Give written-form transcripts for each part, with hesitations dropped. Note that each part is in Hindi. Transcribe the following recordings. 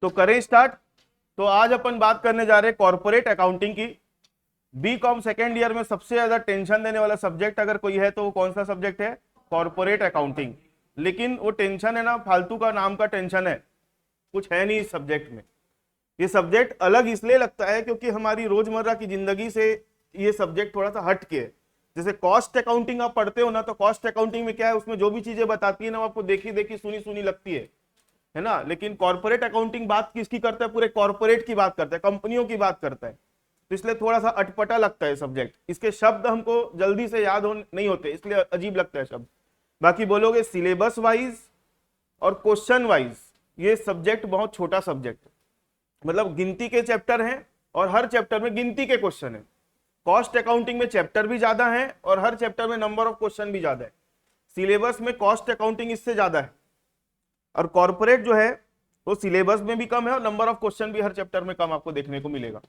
तो करें स्टार्ट। तो आज अपन बात करने जा रहे हैं कॉर्पोरेट अकाउंटिंग की। बीकॉम सेकेंड ईयर में सबसे ज्यादा टेंशन देने वाला सब्जेक्ट अगर कोई है तो वो कौन सा सब्जेक्ट है? Corporate accounting. लेकिन वो टेंशन है ना, फालतू का नाम का टेंशन है, कुछ है नहीं इस सब्जेक्ट में। ये सब्जेक्ट अलग इसलिए लगता है क्योंकि हमारी रोजमर्रा की जिंदगी से ये सब्जेक्ट थोड़ा सा हट के है। जैसे कॉस्ट अकाउंटिंग आप पढ़ते हो ना, तो कॉस्ट अकाउंटिंग में क्या है, उसमें जो भी चीजें बताती है ना वो आपको देखी देखी सुनी सुनी लगती है ना। लेकिन कॉर्पोरेट अकाउंटिंग बात किसकी करता है? पूरे कॉर्पोरेट की बात करता है, कंपनियों की बात करता है। तो इसलिए थोड़ा सा अटपटा लगता है सब्जेक्ट। इसके शब्द हमको जल्दी से याद नहीं होते, इसलिए अजीब लगता है शब्द। बाकी बोलोगे सिलेबस वाइज और क्वेश्चन वाइज ये सब्जेक्ट बहुत छोटा सब्जेक्ट है, मतलब गिनती के चैप्टर हैं और हर चैप्टर में गिनती के क्वेश्चन है। कॉस्ट अकाउंटिंग में चैप्टर भी ज्यादा है और हर चैप्टर में नंबर ऑफ क्वेश्चन भी ज्यादा है। सिलेबस में कॉस्ट अकाउंटिंग इससे ज्यादा है और कॉर्पोरेट जो है वो सिलेबस में भी कम है और नंबर ऑफ क्वेश्चन भी हर चैप्टर में कम आपको देखने को मिलेगा।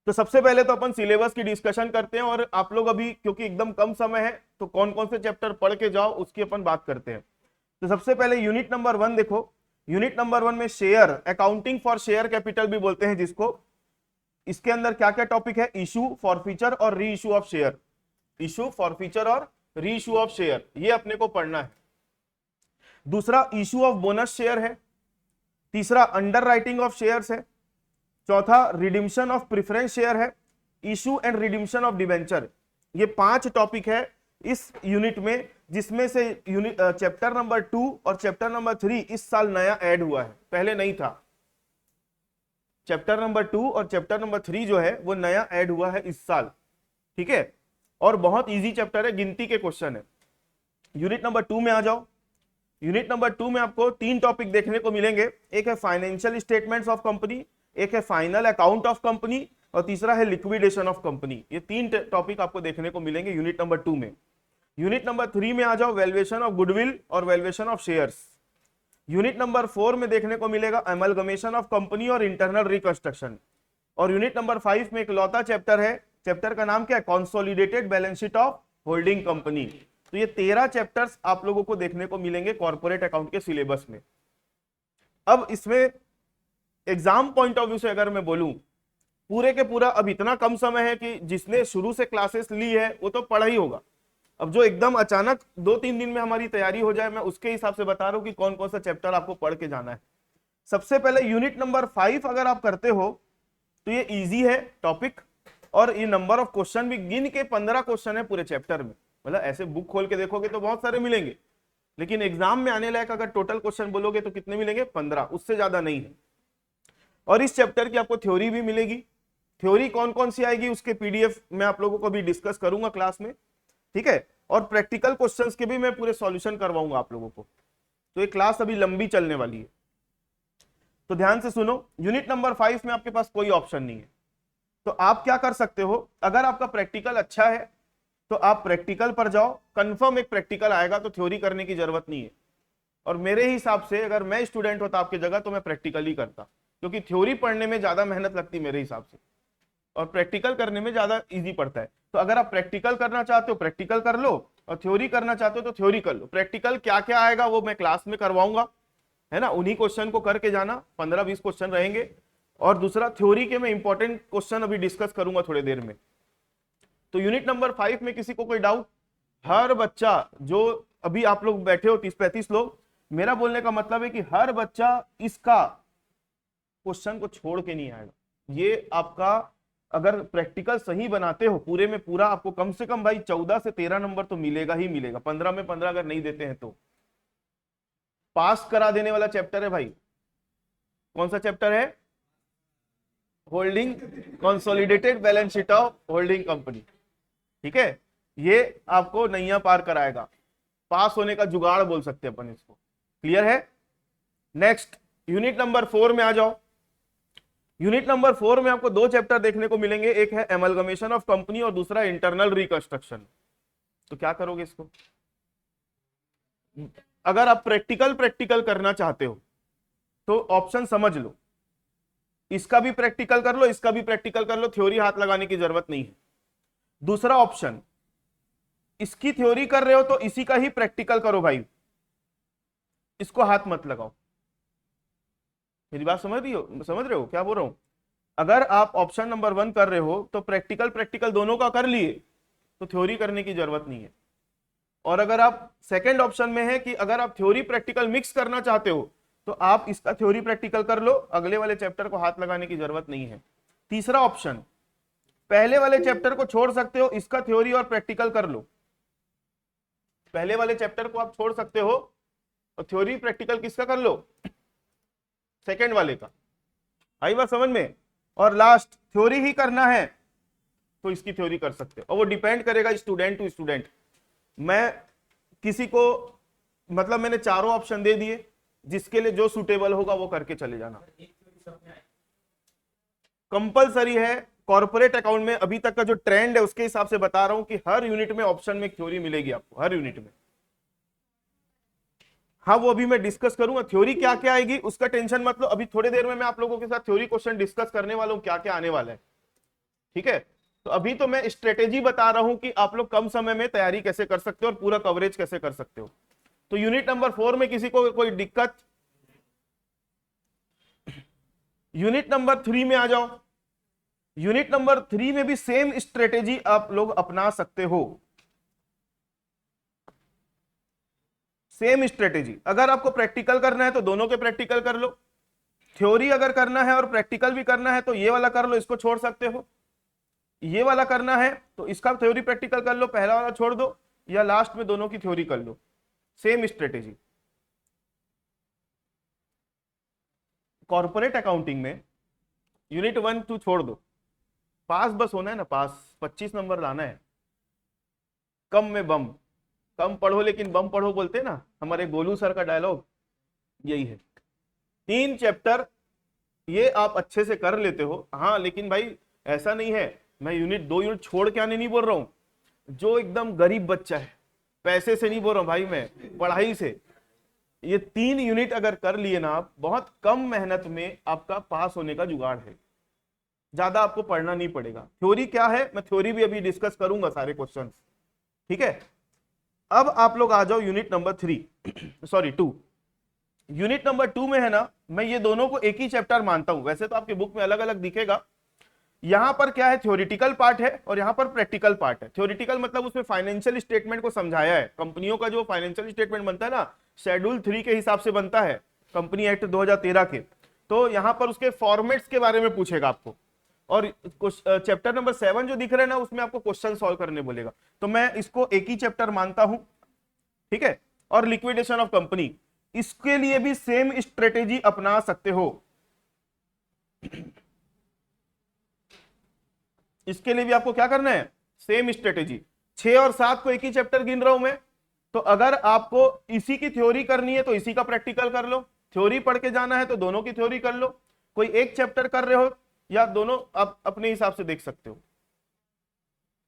तो सबसे पहले तो अपन सिलेबस की डिस्कशन करते हैं और आप लोग अभी क्योंकि एकदम कम समय है तो कौन कौन से चैप्टर पढ़ के जाओ उसकी अपन बात करते हैं। तो सबसे पहले यूनिट नंबर 1 देखो। यूनिट नंबर 1 में share accounting for share capital भी बोलते हैं जिसको। इसके अंदर क्या क्या टॉपिक है? इशू, फॉरफीचर और री issue of share. Issue, forfeiture और री इशू ऑफ शेयर ये अपने को पढ़ना है। दूसरा इशू ऑफ बोनस शेयर है। तीसरा अंडर राइटिंग ऑफ शेयर्स है। चौथा रिडिम्पशन ऑफ प्रिफरेंस शेयर है। Issue and Redemption of debenture. ये 5 टॉपिक है इस यूनिट में, जिसमें से यूनिट चैप्टर नंबर 2 और चैप्टर नंबर 3 इस साल नया ऐड हुआ है, पहले नहीं था। चैप्टर नंबर 2 और चैप्टर नंबर 3 जो है वो नया ऐड हुआ है इस साल, ठीक है। और बहुत इजी चैप्टर है, गिनती के क्वेश्चन है। यूनिट नंबर 2 में आ जाओ। यूनिट नंबर 2 में आपको 3 टॉपिक देखने को मिलेंगे। एक है फाइनेंशियल स्टेटमेंट्स ऑफ कंपनी, एक है फाइनल अकाउंट ऑफ कंपनी और तीसरा है लिक्विडेशन ऑफ कंपनी। ये 3 टॉपिक आपको देखने को मिलेंगे यूनिट नंबर 2 में। यूनिट नंबर 3 में आ जाओ, वैल्यूएशन ऑफ गुडविल और valuation of shares. Unit number 4 में देखने को मिलेगा अमलगमेशन ऑफ कंपनी और इंटरनल रिकंस्ट्रक्शन। और यूनिट नंबर 5 में एक लौता चैप्टर है, चैप्टर का नाम क्या है? Consolidated balance sheet of holding company. तो ये 13 चैप्टर्स आप लोगों को देखने को मिलेंगे कॉर्पोरेट अकाउंट के सिलेबस में। अब इसमें एग्जाम पॉइंट ऑफ व्यू से अगर मैं बोलूं, पूरे के पूरा अब इतना कम समय है कि जिसने शुरू से क्लासेस ली है वो तो पढ़ा ही होगा। अब जो एकदम अचानक 2-3 दिन में हमारी तैयारी हो जाए, मैं उसके हिसाब से बता रहा हूं कि कौन कौन सा चैप्टर आपको पढ़ के जाना है। सबसे पहले यूनिट नंबर 5 अगर आप करते हो तो ये इजी है टॉपिक और ये नंबर ऑफ क्वेश्चन भी गिन के 15 क्वेश्चन है पूरे चैप्टर में। मतलब ऐसे बुक खोल के देखोगे तो बहुत सारे मिलेंगे, लेकिन एग्जाम में आने लायक अगर टोटल क्वेश्चन बोलोगे तो कितने मिलेंगे? 15, उससे ज्यादा नहीं है। और इस चैप्टर की आपको थ्योरी भी मिलेगी। थ्योरी कौन कौन सी आएगी उसके पीडीएफ मैं आप लोगों को भी डिस्कस करूंगा क्लास में, ठीक है। और प्रैक्टिकल क्वेश्चंस के भी मैं पूरे सॉल्यूशन करवाऊंगा आप लोगों को। तो ये क्लास अभी लंबी चलने वाली है, तो ध्यान से सुनो। यूनिट नंबर 5 में आपके पास कोई ऑप्शन नहीं है, तो आप क्या कर सकते हो? अगर आपका प्रैक्टिकल अच्छा है तो आप प्रैक्टिकल पर जाओ, कंफर्म एक प्रैक्टिकल आएगा तो थ्योरी करने की जरूरत नहीं है। और मेरे हिसाब से अगर मैं स्टूडेंट होता आपकी जगह तो मैं प्रैक्टिकल ही करता, क्योंकि थ्योरी पढ़ने में ज्यादा मेहनत लगती मेरे हिसाब से और प्रैक्टिकल करने में ज्यादा इजी पड़ता है। तो अगर आप प्रैक्टिकल करना चाहते हो प्रैक्टिकल कर लो और थ्योरी करना चाहते हो तो थ्योरी कर लो। प्रैक्टिकल क्या क्या आएगा वो मैं क्लास में करवाऊंगा, है ना। उन्हीं क्वेश्चन को करके जाना, 15-20 क्वेश्चन रहेंगे। और दूसरा थ्योरी के मैं इंपॉर्टेंट क्वेश्चन अभी डिस्कस करूंगा थोड़ी देर में। तो यूनिट नंबर 5 में किसी को कोई डाउट? हर बच्चा जो अभी आप लोग बैठे हो 30-35 लोग, मेरा बोलने का मतलब है कि हर बच्चा इसका क्वेश्चन को छोड़ के नहीं आएगा। ये आपका अगर प्रैक्टिकल सही बनाते हो पूरे में पूरा, आपको कम से कम भाई 14 से 13 नंबर तो मिलेगा ही मिलेगा। 15 में 15 अगर नहीं देते हैं तो पास करा देने वाला चैप्टर है भाई। कौन सा चैप्टर है? Holding, consolidated balance sheet of holding company, ठीक है। ये आपको नैया पार कराएगा, पास होने का जुगाड़ बोल सकते हैं अपन इसको। क्लियर है? नेक्स्ट यूनिट नंबर 4 में आ जाओ। यूनिट नंबर 4 में आपको 2 चैप्टर देखने को मिलेंगे, एक है एमलगमेशन ऑफ कंपनी और दूसरा इंटरनल रिकंस्ट्रक्शन। तो क्या करोगे इसको? अगर आप प्रैक्टिकल करना चाहते हो तो ऑप्शन समझ लो, इसका भी प्रैक्टिकल कर लो, इसका भी प्रैक्टिकल कर लो, थ्योरी हाथ लगाने की जरूरत नहीं है। दूसरा ऑप्शन, इसकी थ्योरी कर रहे हो तो इसी का ही प्रैक्टिकल करो भाई, इसको हाथ मत लगाओ। मेरी बात समझ रहे हो क्या बोल रहा हूं? अगर आप ऑप्शन नंबर 1 कर रहे हो तो प्रैक्टिकल प्रैक्टिकल दोनों का कर लिए तो थ्योरी करने की जरूरत नहीं है। और अगर आप सेकंड ऑप्शन में है कि अगर आप थ्योरी प्रैक्टिकल मिक्स करना चाहते हो तो आप इसका थ्योरी प्रैक्टिकल कर लो, अगले वाले चैप्टर को हाथ लगाने की जरूरत नहीं है। तीसरा ऑप्शन, पहले वाले चैप्टर को छोड़ सकते हो, इसका थ्योरी और प्रैक्टिकल कर लो। पहले वाले चैप्टर को आप छोड़ सकते हो और थ्योरी प्रैक्टिकल किसका कर लो? सेकंड वाले का। आई बात समझ में? और लास्ट थ्योरी ही करना है तो इसकी थ्योरी कर सकते हो, और वो डिपेंड करेगा स्टूडेंट टू स्टूडेंट। मैं किसी को मतलब मैंने चारों ऑप्शन दे दिए, जिसके लिए जो सुटेबल होगा वो करके चले जाना। कंपलसरी है कॉर्पोरेट अकाउंट में, अभी तक का जो ट्रेंड है उसके हिसाब से बता रहा हूं कि हर यूनिट में ऑप्शन में थ्योरी मिलेगी आपको, हर यूनिट में। हाँ वो अभी मैं डिस्कस करूंगा थ्योरी क्या क्या आएगी, उसका टेंशन मत लो। अभी थोड़ी देर में मैं आप लोगों के साथ थ्योरी क्वेश्चन डिस्कस करने वाला हूं, क्या क्या आने वाला है। ठीक है, तो अभी तो मैं स्ट्रेटेजी बता रहा हूं कि आप लोग कम समय में तैयारी कैसे कर सकते हो और पूरा कवरेज कैसे कर सकते हो। तो यूनिट नंबर 4 में किसी को कोई दिक्कत? यूनिट नंबर 3 में आ जाओ। यूनिट नंबर 3 में भी सेम स्ट्रेटेजी आप लोग अपना सकते हो, सेम स्ट्रेटेजी। अगर आपको प्रैक्टिकल करना है तो दोनों के प्रैक्टिकल कर लो, थ्योरी अगर करना है और प्रैक्टिकल भी करना है तो ये वाला कर लो, इसको छोड़ सकते हो। ये वाला करना है तो इसका थ्योरी प्रैक्टिकल कर लो, पहला वाला छोड़ दो, या लास्ट में दोनों की थ्योरी कर लो, सेम स्ट्रेटेजी। कॉर्पोरेट अकाउंटिंग में यूनिट 1 2 छोड़ दो, पास बस होना है ना, पास 25 नंबर लाना है। कम में बम, कम पढ़ो लेकिन बम पढ़ो बोलते हैं ना, हमारे गोलू सर का डायलॉग यही है। 3 चैप्टर ये आप अच्छे से कर लेते हो। हाँ लेकिन भाई ऐसा नहीं है मैं यूनिट 2 यूनिट छोड़ के आने नहीं बोल रहा हूं। जो एकदम गरीब बच्चा है, पैसे से नहीं बोल रहा हूं भाई, मैं पढ़ाई से, ये 3 यूनिट अगर कर लिए ना आप, बहुत कम मेहनत में आपका पास होने का जुगाड़ है, ज्यादा आपको पढ़ना नहीं पड़ेगा। थ्योरी क्या है, मैं थ्योरी भी अभी डिस्कस करूंगा सारे क्वेश्चन। ठीक है, अब आप लोग आ जाओ unit number 3 sorry 2। Unit number 2 में है ना, मैं ये दोनों को एक ही चैप्टर मानता हूं, वैसे तो आपके बुक में अलग अलग दिखेगा। यहां पर क्या है, थ्योरेटिकल पार्ट है और यहां पर प्रैक्टिकल पार्ट है। थ्योरेटिकल मतलब उसमें फाइनेंशियल स्टेटमेंट को समझाया है, कंपनियों का जो फाइनेंशियल स्टेटमेंट बनता है ना, शेड्यूल 3 के हिसाब से बनता है, कंपनी एक्ट 2013 के। तो यहां पर उसके फॉर्मेट्स के बारे में पूछेगा आपको, और चैप्टर नंबर 7 जो दिख रहा है ना, उसमें आपको क्वेश्चन सॉल्व करने बोलेगा। तो मैं इसको एक ही चैप्टर मानता हूं। ठीक है, और लिक्विडेशन ऑफ कंपनी, इसके लिए भी सेम स्ट्रेटेजी अपना सकते हो। इसके लिए भी आपको क्या करना है, सेम स्ट्रेटेजी। 6 और 7 को एक ही चैप्टर गिन रहा हूं मैं, तो अगर आपको इसी की थ्योरी करनी है तो इसी का प्रैक्टिकल कर लो, थ्योरी पढ़ के जाना है तो दोनों की थ्योरी कर लो। कोई एक चैप्टर कर रहे हो या दोनों, आप अपने हिसाब से देख सकते हो।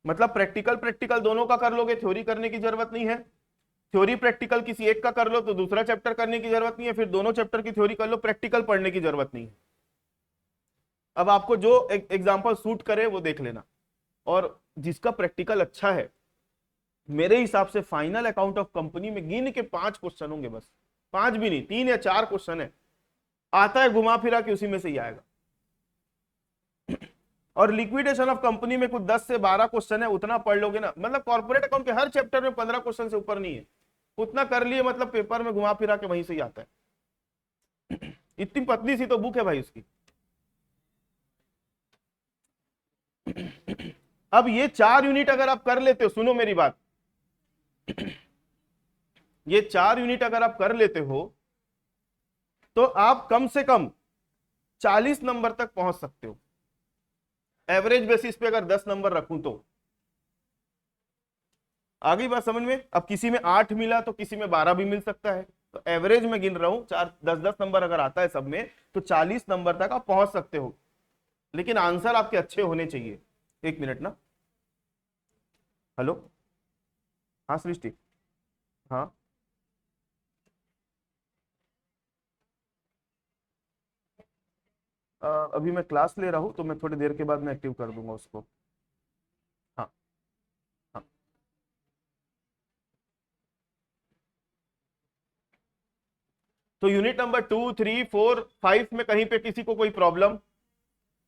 मतलब प्रैक्टिकल प्रैक्टिकल दोनों का कर लोगे, थ्योरी करने की जरूरत नहीं है। थ्योरी प्रैक्टिकल किसी एक का कर लो तो दूसरा चैप्टर करने की जरूरत नहीं है, फिर दोनों चैप्टर की थ्योरी कर लो, प्रैक्टिकल पढ़ने की जरूरत नहीं है। अब आपको जो एग्जांपल सूट करे वो देख लेना। और जिसका प्रैक्टिकल अच्छा है, मेरे हिसाब से फाइनल अकाउंट ऑफ कंपनी में गिन के 5 क्वेश्चन होंगे बस, 5 भी नहीं, 3 या 4 क्वेश्चन है, आता है घुमा फिरा के उसी में से ही आएगा। और लिक्विडेशन ऑफ कंपनी में कुछ 10 से 12 क्वेश्चन है, उतना पढ़ लोगे ना, मतलब कॉर्पोरेट अकाउंट के हर चैप्टर में 15 क्वेश्चन से ऊपर नहीं है, उतना कर लिए मतलब पेपर में घुमा फिरा के वहीं से ही आता है। इतनी पतली सी तो बुक है भाई उसकी। अब ये 4 यूनिट अगर आप कर लेते हो, सुनो मेरी बात, ये 4 यूनिट अगर आप कर लेते हो तो आप कम से कम 40 नंबर तक पहुंच सकते हो। एवरेज बेसिस पे अगर 10 नंबर रखूं तो, आ गई बात समझ में? अब किसी में 8 मिला तो किसी में 12 भी मिल सकता है, तो एवरेज में गिन रहा हूं, 4 10 नंबर अगर आता है सब में तो 40 नंबर तक आप पहुंच सकते हो। लेकिन आंसर आपके अच्छे होने चाहिए। एक मिनट ना, हेलो, हाँ सृष्टि, हाँ अभी मैं क्लास ले रहा हूं तो मैं थोड़ी देर के बाद मैं एक्टिव कर दूंगा उसको। हाँ हाँ, तो यूनिट नंबर 2, 3, 4, 5 में कहीं पे किसी को कोई प्रॉब्लम?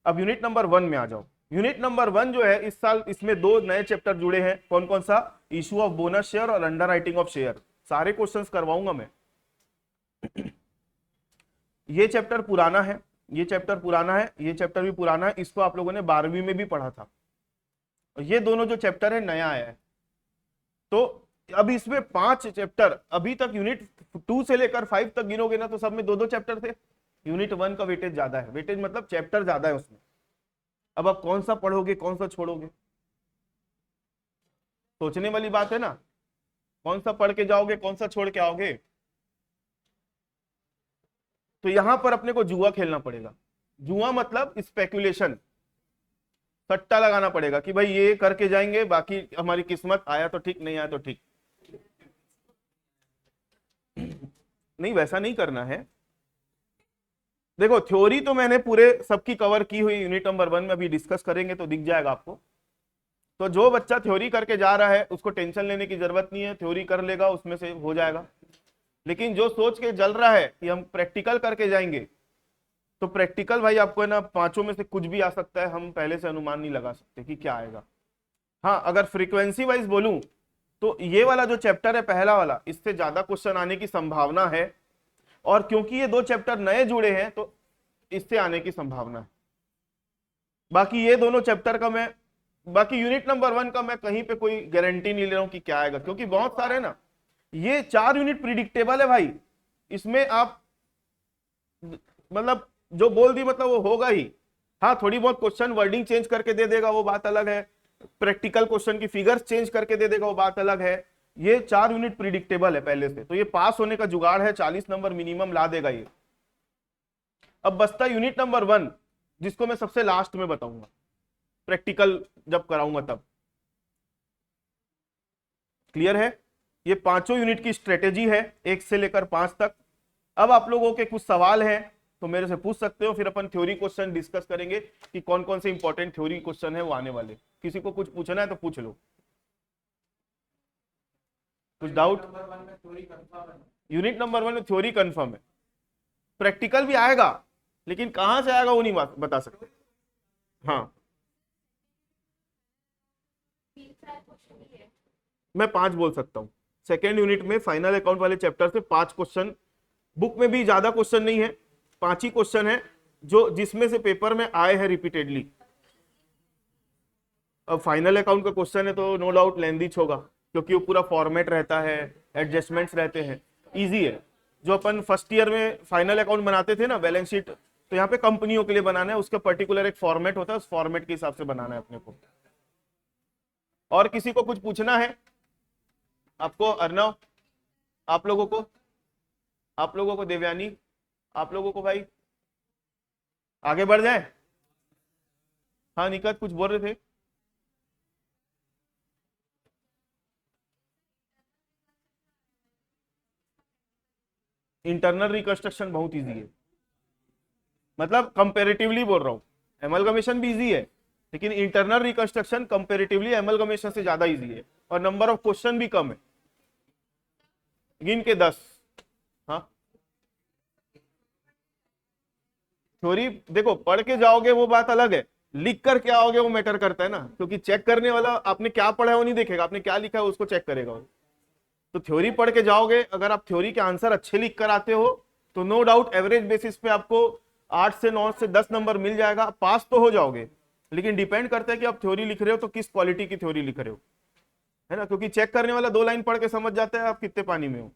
अब यूनिट नंबर 1 में आ जाओ। यूनिट नंबर 1 जो है इस साल इसमें 2 नए चैप्टर जुड़े हैं। कौन कौन सा? इशू ऑफ बोनस शेयर और अंडर राइटिंग ऑफ शेयर। सारे क्वेश्चंस करवाऊंगा मैं। ये चैप्टर पुराना है, ये चैप्टर पुराना है, ये चैप्टर भी पुराना है। इसको आप लोगों ने 12वीं में भी पढ़ा था। ये दोनों जो चैप्टर है नया आया है। तो अब इसमें 5 चैप्टर, अभी तक यूनिट 2 से लेकर 5 तक गिनोगे ना तो सब में 2-2 चैप्टर थे। यूनिट 1 का वेटेज ज्यादा है, वेटेज मतलब चैप्टर ज्यादा है उसमें। अब आप कौन सा पढ़ोगे, कौन सा छोड़ोगे, सोचने वाली बात है ना। कौन सा पढ़ के जाओगे, कौन सा छोड़ के आओगे। तो यहां पर अपने को जुआ खेलना पड़ेगा। जुआ मतलब स्पेकुलेशन, सट्टा लगाना पड़ेगा कि भाई ये करके जाएंगे, बाकी हमारी किस्मत, आया तो ठीक, नहीं आया तो ठीक। नहीं, वैसा नहीं करना है। देखो थ्योरी तो मैंने पूरे सबकी कवर की हुई, यूनिट नंबर 1 में अभी डिस्कस करेंगे तो दिख जाएगा आपको। तो जो बच्चा थ्योरी करके जा रहा है उसको टेंशन लेने की जरूरत नहीं है, थ्योरी कर लेगा, उसमें से हो जाएगा। लेकिन जो सोच के चल रहा है कि हम प्रैक्टिकल करके जाएंगे, तो प्रैक्टिकल भाई आपको है ना 5 में से कुछ भी आ सकता है, हम पहले से अनुमान नहीं लगा सकते कि क्या आएगा। हाँ, अगर फ्रीक्वेंसी वाइज बोलूं तो ये वाला जो चैप्टर है पहला वाला, इससे ज्यादा क्वेश्चन आने की संभावना है। और क्योंकि ये 2 चैप्टर नए जुड़े हैं तो इससे आने की संभावना है। बाकी ये दोनों चैप्टर का मैं, बाकी यूनिट नंबर 1 का मैं कहीं पे कोई गारंटी नहीं ले रहा हूं कि क्या आएगा, क्योंकि बहुत सारे ना, ये 4 यूनिट प्रिडिक्टेबल है भाई। इसमें आप मतलब जो बोल दी मतलब वो होगा ही। हाँ, थोड़ी बहुत क्वेश्चन वर्डिंग चेंज करके दे देगा, वो बात अलग है। प्रैक्टिकल क्वेश्चन की फिगर्स चेंज करके दे देगा, वो बात अलग है। ये 4 यूनिट प्रिडिक्टेबल है पहले से, तो ये पास होने का जुगाड़ है, 40 नंबर मिनिमम ला देगा ये। अब बचता यूनिट नंबर 1, जिसको मैं सबसे लास्ट में बताऊंगा, प्रैक्टिकल जब कराऊंगा तब। क्लियर है? ये 5 यूनिट की स्ट्रेटेजी है 1 से लेकर 5 तक। अब आप लोगों के कुछ सवाल हैं तो मेरे से पूछ सकते हो, फिर अपन थ्योरी क्वेश्चन डिस्कस करेंगे कि कौन कौन से इंपॉर्टेंट थ्योरी क्वेश्चन है वो आने वाले। किसी को कुछ पूछना है तो पूछ लो। कुछ डाउट? यूनिट नंबर 1 में थ्योरी कंफर्म है, प्रैक्टिकल भी आएगा, लेकिन कहां से आएगा वो नहीं बता सकते। हाँ, मैं 5 बोल सकता हूँ। सेकेंड यूनिट में फाइनल अकाउंट वाले चैप्टर से 5 क्वेश्चन, बुक में भी ज्यादा क्वेश्चन नहीं है, 5 ही क्वेश्चन है जो जिसमें से पेपर में आए हैं रिपीटेडली। अब फाइनल अकाउंट का क्वेश्चन है तो नो डाउट लेंदीच होगा, क्योंकि वो पूरा फॉर्मेट रहता है, एडजस्टमेंट्स रहते हैं, इजी है। जो अपन फर्स्ट ईयर में फाइनल अकाउंट बनाते थे ना, बैलेंस शीट, तो यहाँ पे कंपनियों के लिए बनाना है, उसका पर्टिकुलर एक फॉर्मेट होता है, उस फॉर्मेट के हिसाब से बनाना है अपने को। और किसी को कुछ पूछना है? आपको अर्णव, आप लोगों को देवयानी, आप लोगों को भाई आगे बढ़ जाए। हाँ निकट कुछ बोल रहे थे। इंटरनल रिकंस्ट्रक्शन बहुत इजी है, मतलब कंपैरेटिवली बोल रहा हूं। एमलगमेशन भी इजी है, लेकिन इंटरनल रिकंस्ट्रक्शन कंपैरेटिवली एमलगमेशन से ज्यादा इजी है, और नंबर ऑफ क्वेश्चन भी कम है, गिन के 10। हाँ, थ्योरी देखो पढ़ के जाओगे वो बात अलग है, लिख कर क्या आओगे वो मैटर करता है ना, क्योंकि चेक करने वाला आपने क्या पढ़ा है वो नहीं देखेगा, आपने क्या लिखा है उसको चेक करेगा वो। तो थ्योरी पढ़ के जाओगे, अगर आप थ्योरी के आंसर अच्छे लिख कर आते हो तो नो डाउट एवरेज बेसिस पे आपको 8 से 9 से 10 नंबर मिल जाएगा, पास तो हो जाओगे। लेकिन डिपेंड करता है कि आप थ्योरी लिख रहे हो तो किस क्वालिटी की थ्योरी लिख रहे हो, है ना, क्योंकि चेक करने वाला 2 लाइन पढ़ के समझ जाता है आप कितने पानी में हो।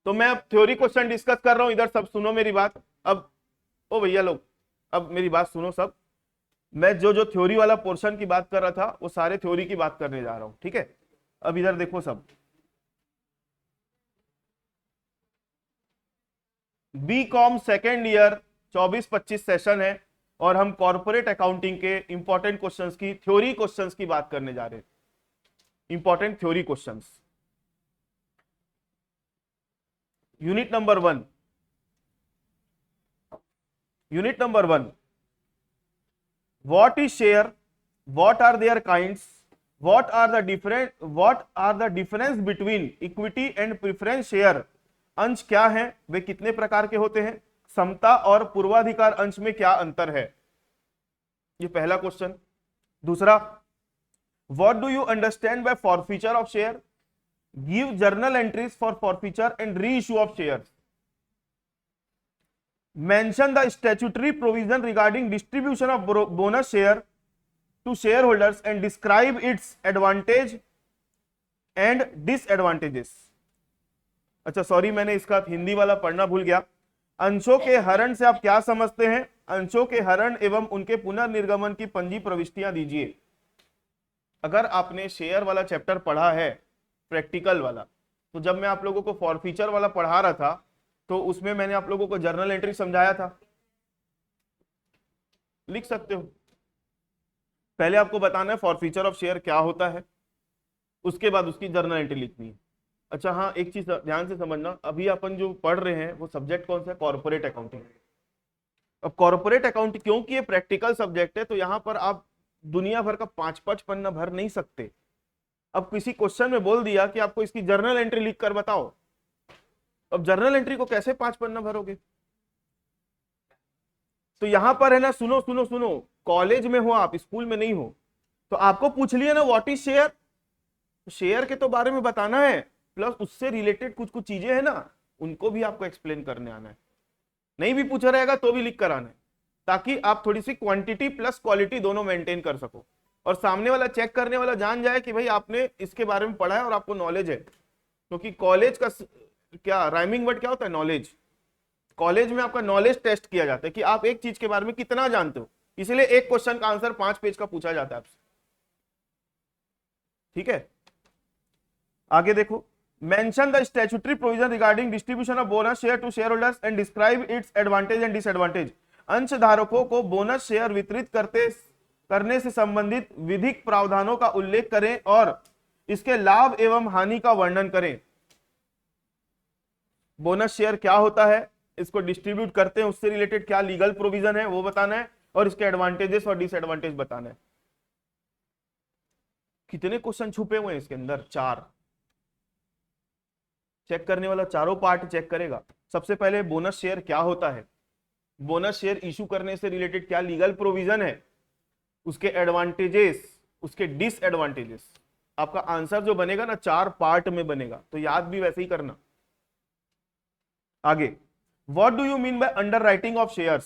तो मैं अब थ्योरी क्वेश्चन डिस्कस कर रहा हूं, इधर सब सुनो मेरी बात। अब ओ भैया लोग, अब मेरी बात सुनो सब। मैं जो जो थ्योरी वाला पोर्शन की बात कर रहा था वो सारे थ्योरी की बात करने जा रहा हूं, ठीक है। अब इधर देखो सब, B com second year 24-25 session है, और हम कॉर्पोरेट अकाउंटिंग के इंपॉर्टेंट क्वेश्चंस की, थ्योरी क्वेश्चंस की बात करने जा रहे हैं, important theory questions. Unit number 1, unit number 1, what is share, what are their kinds, what are the difference between equity and preference share? अंश क्या है, वे कितने प्रकार के होते हैं? समता और पूर्वाधिकार अंश में क्या अंतर है? ये पहला क्वेश्चन। दूसरा, what do you understand by forfeiture of share? Give journal entries for forfeiture and reissue of share. Mention the statutory provision regarding distribution of bonus share to shareholders and describe its advantage and disadvantages। अच्छा सॉरी, मैंने इसका हिंदी वाला पढ़ना भूल गया। अंशों के हरण से आप क्या समझते हैं? अंशों के हरण एवं उनके पुनर्निर्गमन की पंजी प्रविष्टियां दीजिए। अगर आपने शेयर वाला चैप्टर पढ़ा है, प्रैक्टिकल वाला, तो जब मैं आप लोगों को फॉरफीचर वाला पढ़ा रहा था तो उसमें मैंने आप लोगों को जर्नल एंट्री समझाया था, लिख सकते हो। पहले आपको बताना है फॉरफीचर ऑफ शेयर क्या होता है, उसके बाद उसकी जर्नल एंट्री लिखनी है। अच्छा हाँ, एक चीज ध्यान से समझना, अभी अपन जो पढ़ रहे हैं वो सब्जेक्ट कौन सा है? Corporate accounting. अब कॉर्पोरेट अकाउंट क्योंकि ये प्रैक्टिकल सब्जेक्ट है तो यहां पर आप दुनिया भर का 5-5 पन्ना भर नहीं सकते। अब किसी क्वेश्चन में बोल दिया कि आपको इसकी जर्नल एंट्री लिख कर बताओ, अब जर्नल एंट्री को कैसे 5 पन्ना भरोगे? तो यहां पर है ना, सुनो सुनो सुनो, कॉलेज में हो आप, स्कूल में नहीं हो, तो आपको पूछ लिया ना व्हाट इज शेयर, शेयर के तो बारे में बताना है, प्लस उससे रिलेटेड कुछ कुछ चीजें हैं ना, उनको भी आपको एक्सप्लेन करने आना है। नहीं भी पूछा रहेगा तो भी लिख कर आना है, ताकि आप थोड़ी सी क्वांटिटी प्लस क्वालिटी दोनों मेंटेन कर सको, और सामने वाला चेक करने वाला जान जाए कि भाई आपने इसके बारे में पढ़ा है और आपको नॉलेज है। क्योंकि कॉलेज का क्या राइमिंग वर्ड क्या होता है? नॉलेज। कॉलेज में आपका नॉलेज टेस्ट किया जाता है कि आप एक चीज के बारे में कितना जानते हो, इसलिए एक क्वेश्चन का आंसर 5 पेज का पूछा जाता है आपसे। ठीक है, आगे देखो, mention the statutory provision regarding distribution of bonus share to shareholders and describe its advantage and disadvantage. अंशधारकों को बोनस शेयर वितरित करने से संबंधित विधिक प्रावधानों का उल्लेख करें और इसके लाभ एवं हानि का वर्णन करें। बोनस शेयर क्या होता है, इसको डिस्ट्रीब्यूट करते हैं, उससे रिलेटेड क्या लीगल प्रोविजन है वो बताना है, और इसके एडवांटेजेस और डिसएडवांटेज बताना है। कितने क्वेश्चन छुपे हुए हैं इसके अंदर? 4। चेक करने वाला चारों पार्ट चेक करेगा। सबसे पहले बोनस शेयर क्या होता है, बोनस शेयर इशू करने से रिलेटेड क्या लीगल प्रोविजन है, उसके एडवांटेजेस, उसके डिसएडवांटेजेस। आपका आंसर जो बनेगा ना 4 पार्ट में बनेगा, तो याद भी वैसे ही करना। आगे, what do you mean by underwriting of shares?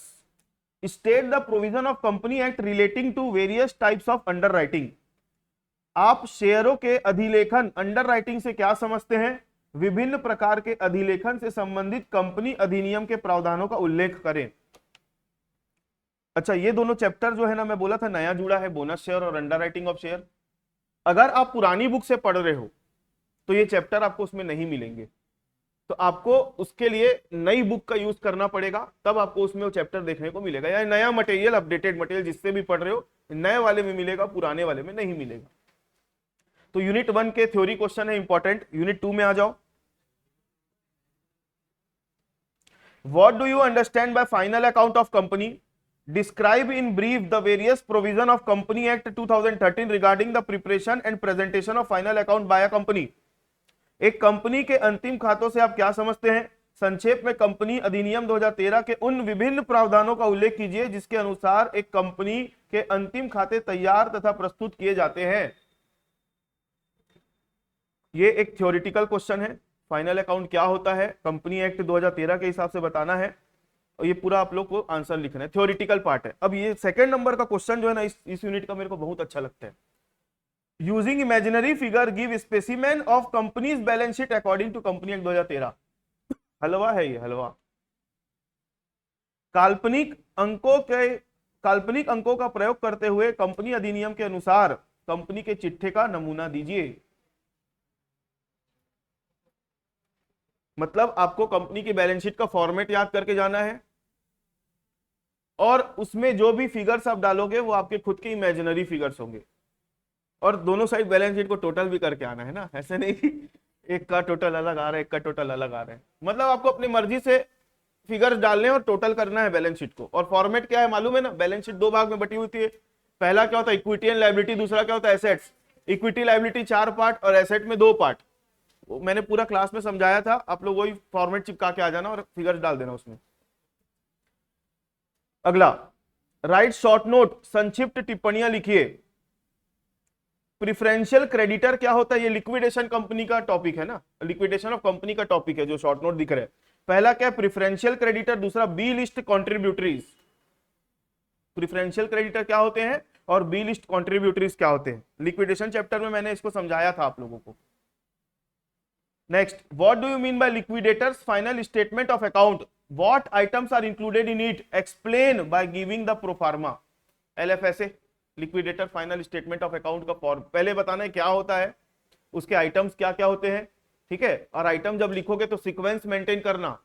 State the provision of company act relating to various types of underwriting. आप शेयरों के अधिलेखन, अंडरराइटिंग से क्या समझते हैं? विभिन्न प्रकार के अधिलेखन से संबंधित कंपनी अधिनियम के प्रावधानों का उल्लेख करें। अच्छा, ये दोनों चैप्टर जो है ना, मैं बोला था नया जुड़ा है, बोनस शेयर और अंडरराइटिंग ऑफ शेयर। अगर आप पुरानी बुक से पढ़ रहे हो तो ये चैप्टर आपको उसमें नहीं मिलेंगे, तो आपको उसके लिए नई बुक का यूज करना पड़ेगा, तब आपको उसमें वो चैप्टर देखने को मिलेगा। या नया मटेरियल, अपडेटेड मटेरियल जिससे भी पढ़ रहे हो, नए वाले में मिलेगा, पुराने वाले में नहीं मिलेगा। तो यूनिट 1 के थ्योरी क्वेश्चन है इंपॉर्टेंट। यूनिट 2 में आ जाओ। What do you understand bye final account of company? Describe in brief the various provision of company act 2013 regarding the preparation and presentation of final account by a company. एक कंपनी के अंतिम खातों से आप क्या समझते हैं? संक्षेप में कंपनी अधिनियम 2013 के उन विभिन्न प्रावधानों का उल्लेख कीजिए जिसके अनुसार एक कंपनी के अंतिम खाते तैयार तथा प्रस्तुत किए जाते हैं। ये एक थ्योरेटिकल क्वेश्चन है। फाइनल अकाउंट क्या होता है, कंपनी एक्ट 2013 के हिसाब से बताना है, और ये पूरा आप लोग को आंसर लिखना है, थ्योरेटिकल पार्ट है। अब ये सेकंड नंबर का क्वेश्चन जो है ना, इस यूनिट का मेरे को बहुत अच्छा लगता है। Using imaginary figure give specimen of company's balance sheet according to company act 2013। हलवा है ये, हलवा। काल्पनिक अंकों का प्रयोग करते हुए कंपनी अधिनियम के अनुसार कंपनी के चिट्ठे का नमूना दीजिए। मतलब आपको कंपनी की बैलेंस शीट का फॉर्मेट याद करके जाना है, और उसमें जो भी फिगर्स आप डालोगे वो आपके खुद के इमेजिनरी फिगर्स होंगे, और दोनों साइड बैलेंस शीट को टोटल भी करके आना है ना, ऐसे नहीं कि एक का टोटल अलग आ रहा है, एक का टोटल अलग आ रहा है। मतलब आपको अपनी मर्जी से फिगर्स डालने और टोटल करना है बैलेंस शीट को। और फॉर्मेट क्या है मालूम है ना, बैलेंस शीट 2 भाग में बटी हुई है। पहला क्या होता है, इक्विटी एंड लायबिलिटी, दूसरा क्या होता है, एसेट्स। इक्विटी लायबिलिटी 4 पार्ट और एसेट में 2 पार्ट, वो मैंने पूरा क्लास में समझाया था, आप लोग वही फॉर्मेट चिपका के आ जाना और फिगर्स डाल देना उसमें। अगला, राइट शॉर्ट नोट, संक्षिप्त टिप्पणियां लिखिए। प्रिफरेंशियल क्रेडिटर क्या होता है? ये लिक्विडेशन कंपनी का टॉपिक है ना, लिक्विडेशन ऑफ कंपनी का टॉपिक है जो शॉर्ट नोट दिख रहा है। पहला क्या है? Preferential creditor. दूसरा B list contributories. Preferential creditor क्या होते हैं और बी लिस्ट कॉन्ट्रीब्यूटरीज क्या होते हैं? लिक्विडेशन चैप्टर में मैंने इसको समझाया था आप लोगों को। Next, what do you mean by liquidators final statement of account? What items are included in it? Explain by giving the proforma. LFSA, liquidator final statement of account का फॉर्म पहले बताना है क्या होता है, उसके आइटम्स क्या क्या होते हैं, ठीक है। और आइटम जब लिखोगे तो सीक्वेंस मेंटेन करना,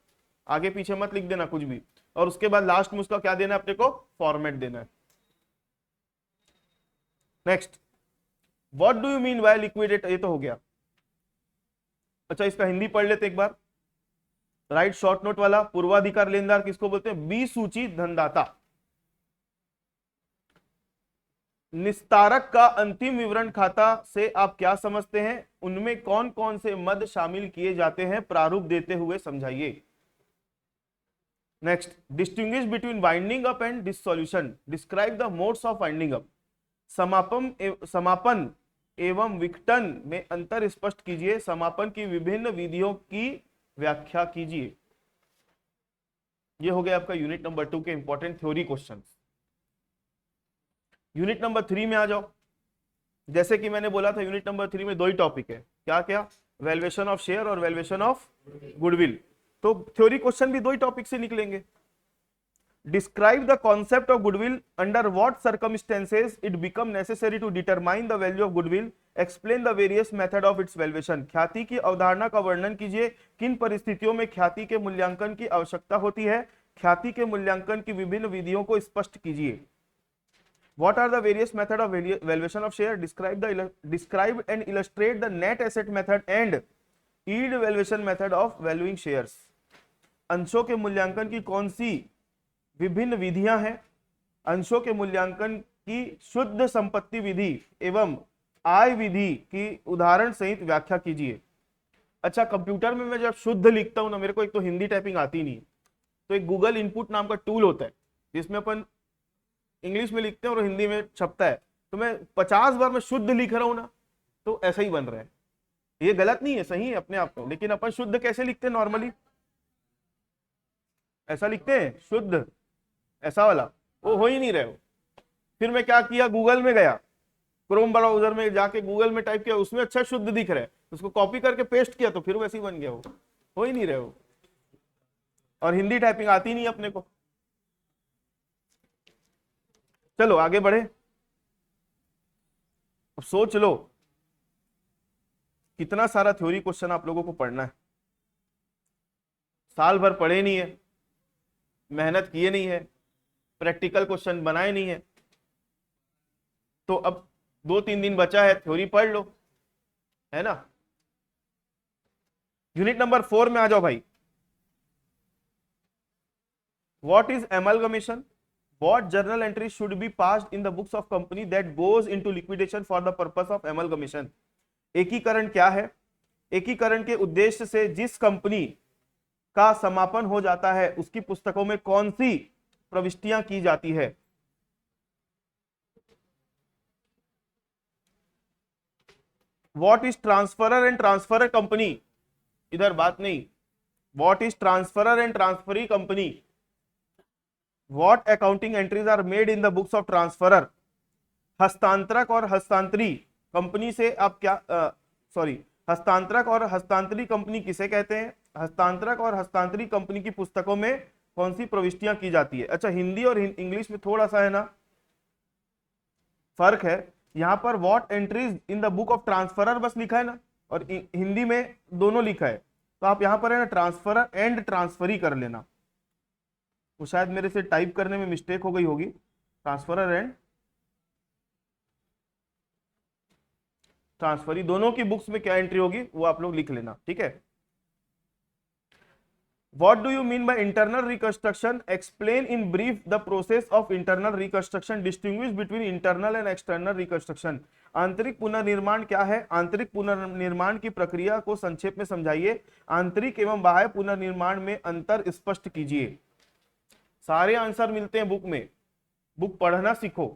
आगे पीछे मत लिख देना कुछ भी, और उसके बाद लास्ट में उसका क्या देना है अपने को? फॉर्मेट देना है। Next, what do you mean bye liquidator? ये तो हो गया। अच्छा, इसका हिंदी पढ़ लेते एक बार। राइट शॉर्ट नोट वाला, पूर्वाधिकार लेनदार किसको बोलते हैं? बी सूची धनदाता। निस्तारक का अंतिम विवरण खाता से आप क्या समझते हैं? उनमें कौन कौन से मद शामिल किए जाते हैं? प्रारूप देते हुए समझाइए। Next, distinguish between winding up and dissolution, describe the modes of winding up. समापन एवं विघटन में अंतर स्पष्ट कीजिए। समापन की विभिन्न विधियों की व्याख्या कीजिए। ये हो गया आपका यूनिट नंबर 2 के important theory questions. Unit number 3 में आ जाओ। जैसे कि मैंने बोला था यूनिट नंबर 3 में 2 ही टॉपिक है, क्या क्या? वैल्यूएशन ऑफ शेयर और वैल्यूएशन ऑफ गुडविल। तो थ्योरी क्वेश्चन भी 2 ही टॉपिक से निकलेंगे। Describe the concept of goodwill, under what circumstances it become necessary to determine the value of goodwill, explain the various method of its valuation. ख्याति की अवधारणा का वर्णन कीजिए। किन परिस्थितियों में ख्याति के मूल्यांकन की आवश्यकता होती है? ख्याति के मूल्यांकन की विभिन्न विधियों को स्पष्ट कीजिए। What are the various methods of valuation of share? Describe and illustrate the net asset method and yield valuation method of valuing shares. अंशों के मूल्यांकन की कौन सी विभिन्न विधियां हैं? अंशों के मूल्यांकन की शुद्ध संपत्ति विधि एवं आय विधि की उदाहरण सहित व्याख्या कीजिए। अच्छा, कंप्यूटर में मैं जब शुद्ध लिखता हूं ना, मेरे को एक तो हिंदी टाइपिंग आती नहीं, तो एक गूगल इनपुट नाम का टूल होता है जिसमें अपन इंग्लिश में लिखते हैं और हिंदी में छपता है। तो मैं 50 बार मैं शुद्ध लिख रहा हूं ना, तो ऐसा ही बन रहा है। ये गलत नहीं है, सही है अपने आप में, लेकिन अपन शुद्ध कैसे लिखते हैं? नॉर्मली ऐसा लिखते हैं शुद्ध, ऐसा वाला, वो हो ही नहीं रहे हो। फिर मैं क्या किया, गूगल में गया, क्रोम ब्राउजर में जाके गूगल में टाइप किया, उसमें अच्छा शुद्ध दिख रहा है, उसको कॉपी करके पेस्ट किया तो फिर वैसे ही बन गया। वो हो ही नहीं रहे हो, और हिंदी टाइपिंग आती नहीं अपने को। चलो आगे बढ़े। अब सोच लो कितना सारा थ्योरी क्वेश्चन आप लोगों को पढ़ना है। साल भर पढ़े नहीं है, मेहनत किए नहीं है, प्रैक्टिकल क्वेश्चन बनाए नहीं है, तो अब 2-3 दिन बचा है, थ्योरी पढ़ लो, है ना। यूनिट नंबर 4 में आ जाओ भाई। What is amalgamation? What journal entries should be passed in the books of company that goes into liquidation for the purpose of amalgamation? एकीकरण क्या है? एकीकरण के उद्देश्य से जिस कंपनी का समापन हो जाता है उसकी पुस्तकों में कौन सी प्रविष्टियां की जाती है? What is transferer and transferer company? इधर बात नहीं। What is transferer and transferee company? What accounting entries are made in the books of transferer? हस्तांतरक और हस्तांतरी कंपनी से आप क्या हस्तांतरक और हस्तांतरी कंपनी किसे कहते हैं? हस्तांतरक और हस्तांतरी कंपनी की पुस्तकों में कौन सी प्रविष्टियां की जाती है? अच्छा, हिंदी और इंग्लिश में थोड़ा सा है ना फर्क है। यहां पर what entries in the book of transferor बस लिखा है ना, और हिंदी में दोनों लिखा है, तो आप यहां पर है ना ट्रांसफरर एंड ट्रांसफरी कर लेना। वो शायद मेरे से टाइप करने में मिस्टेक हो गई होगी। ट्रांसफरर एंड ट्रांसफरी दोनों की बुक्स में क्या एंट्री होगी वो आप लोग लिख लेना, ठीक है। What do you mean by internal reconstruction? Explain in brief the process of internal reconstruction. Distinguish between internal and external reconstruction. आंतरिक पुनर्निर्माण क्या है? आंतरिक पुनर्निर्माण की प्रक्रिया को संक्षेप में समझाइए. आंतरिक एवं बाह्य पुनर्निर्माण में अंतर स्पष्ट कीजिए. सारे आंसर मिलते हैं बुक में. बुक पढ़ना सीखो.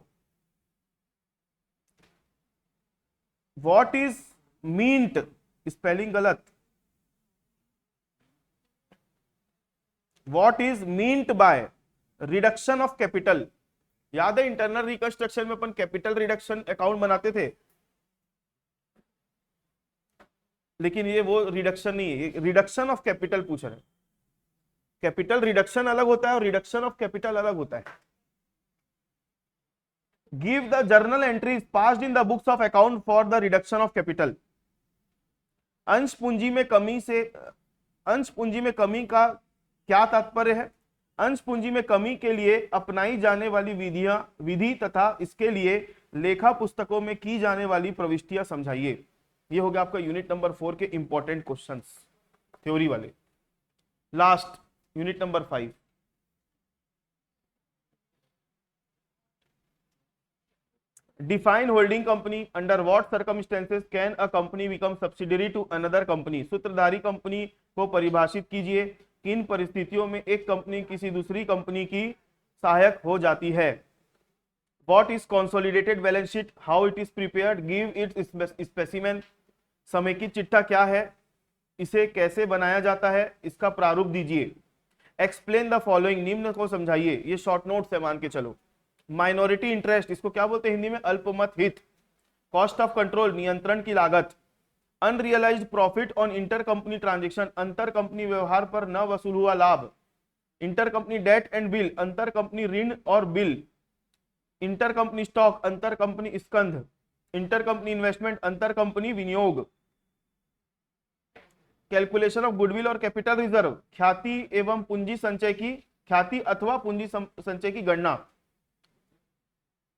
What is meant? स्पेलिंग गलत. What is meant by reduction of capital? याद है इंटरनल रिकंस्ट्रक्शन में अपन कैपिटल रिडक्शन अकाउंट बनाते थे, लेकिन ये वो रिडक्शन नहीं है, रिडक्शन ऑफ कैपिटल पूछ रहे हैं. कैपिटल रिडक्शन अलग होता है और रिडक्शन ऑफ कैपिटल अलग होता है. Give the journal entries passed in the books of account for the reduction of capital. अंश पूंजी में कमी का क्या तात्पर्य है? अंश पूंजी में कमी के लिए अपनाई जाने वाली विधि तथा इसके लिए लेखा पुस्तकों में की जाने वाली प्रविष्टियां समझाइए. ये हो गया आपका यूनिट नंबर 4 के इंपॉर्टेंट क्वेश्चंस, थ्योरी वाले. Last unit number 5. Define holding company. Under what circumstances can a company become subsidiary to another company. सूत्रधारी कंपनी को परिभाषित कीजिए. किन परिस्थितियों में एक कंपनी किसी दूसरी कंपनी की सहायक हो जाती है? What is consolidated balance sheet? How it is prepared? Give its specimen. समेकित चिट्ठा क्या है? इसे कैसे बनाया जाता है? इसका प्रारूप दीजिए. Explain the following. निम्न को समझाइए. ये शॉर्ट नोट्स है, मान के चलो. माइनॉरिटी इंटरेस्ट, इसको क्या बोलते हैं हिंदी में? अल्पमत हित. कॉस्ट ऑफ कंट्रोल, नियंत्रण की लागत. Unrealised profit on inter company transaction, अंतर कंपनी व्यवहार पर न वसूल हुआ लाभ. Inter company debt and bill, अंतर कंपनी ऋण और बिल. इंटर कंपनी स्टॉक, अंतर कंपनी स्कंध. इंटर कंपनी इन्वेस्टमेंट, अंतर कंपनी विनियोग. कैलकुलेशन ऑफ गुडविल और कैपिटल रिजर्व, ख्याति एवं पूंजी संचय की, ख्याति अथवा पूंजी संचय की गणना.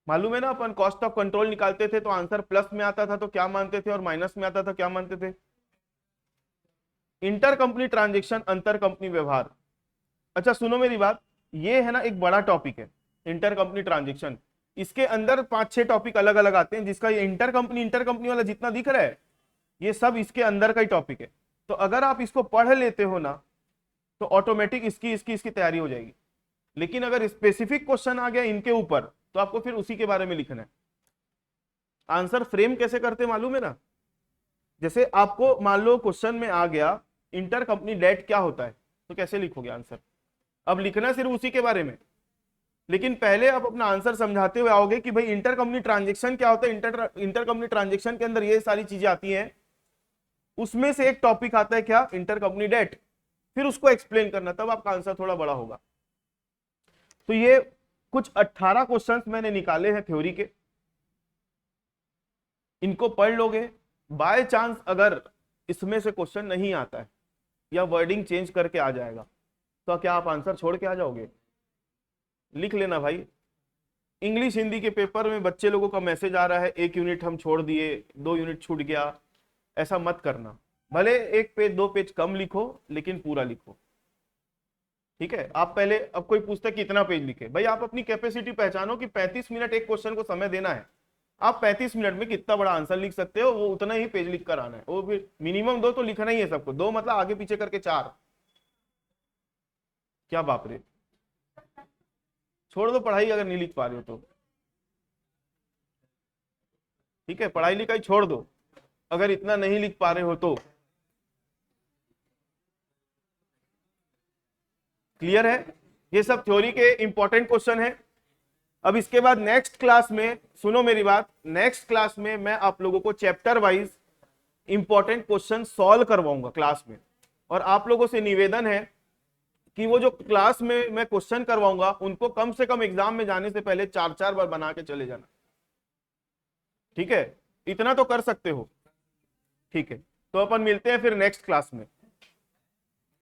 मालूम है ना, अपन कॉस्ट ऑफ कंट्रोल निकालते थे तो आंसर प्लस में आता था तो क्या मानते थे, और माइनस में आता था क्या मानते थे? इंटर कंपनी ट्रांजेक्शन, अंतर कंपनी व्यवहार. अच्छा सुनो मेरी बात, ये है ना एक बड़ा टॉपिक है इंटर कंपनी ट्रांजेक्शन. इसके अंदर 5-6 टॉपिक अलग अलग आते हैं, जिसका ये इंटर कंपनी वाला जितना दिख रहा है ये सब इसके अंदर का ही टॉपिक है. तो अगर आप इसको पढ़ लेते हो ना तो ऑटोमेटिक इसकी तैयारी हो जाएगी. लेकिन अगर स्पेसिफिक क्वेश्चन आ गया इनके ऊपर तो आपको फिर उसी के बारे में लिखना है. आंसर फ्रेम कैसे करते मालूम है ना? जैसे आपको मान लो क्वेश्चन में आ गया इंटर कंपनी डेट क्या होता है, तो कैसे लिखोगे आंसर? अब लिखना सिर्फ उसी के बारे में, लेकिन पहले आप अपना आंसर समझाते हुए आओगे कि भाई इंटर कंपनी ट्रांजेक्शन क्या होता है. इंटर कंपनी ट्रांजेक्शन के अंदर ये सारी चीजें आती हैं, उसमें से एक टॉपिक आता है क्या? Inter company debt. फिर उसको एक्सप्लेन करना, तब आपका आंसर थोड़ा बड़ा होगा. तो ये कुछ 18 क्वेश्चंस मैंने निकाले हैं थ्योरी के. इनको पढ़ लोगे, बाय चांस अगर इसमें से क्वेश्चन नहीं आता है या वर्डिंग चेंज करके आ जाएगा तो क्या आप आंसर छोड़ के आ जाओगे? लिख लेना भाई. इंग्लिश हिंदी के पेपर में बच्चे लोगों का मैसेज आ रहा है 1 यूनिट हम छोड़ दिए, 2 यूनिट छूट गया. ऐसा मत करना. भले 1 पेज 2 पेज कम लिखो लेकिन पूरा लिखो. ठीक है? आप पहले, अब कोई पूछता है कितना पेज लिखे, भाई आप अपनी कैपेसिटी पहचानो कि 35 मिनट एक क्वेश्चन को समय देना है. आप 35 मिनट में कितना बड़ा आंसर लिख सकते हो, वो उतना ही पेज लिख कर आना है. वो भी मिनिमम 2 तो लिखना ही है सबको. 2 मतलब आगे पीछे करके 4. क्या बाप रे, छोड़ दो पढ़ाई अगर नहीं लिख पा रहे हो तो. ठीक है, पढ़ाई लिखाई छोड़ दो अगर इतना नहीं लिख पा रहे हो तो. क्लियर है? ये सब थ्योरी के इंपॉर्टेंट क्वेश्चन है. अब इसके बाद नेक्स्ट क्लास में, सुनो मेरी बात, नेक्स्ट क्लास में मैं आप लोगों को chapter wise important question solve करवाऊंगा क्लास में. और आप लोगों से निवेदन है कि वो जो क्लास में मैं क्वेश्चन करवाऊंगा उनको कम से कम एग्जाम में जाने से पहले 4-4 बार बना के चले जाना. ठीक है? इतना तो कर सकते हो. ठीक है, तो अपन मिलते हैं फिर नेक्स्ट क्लास में.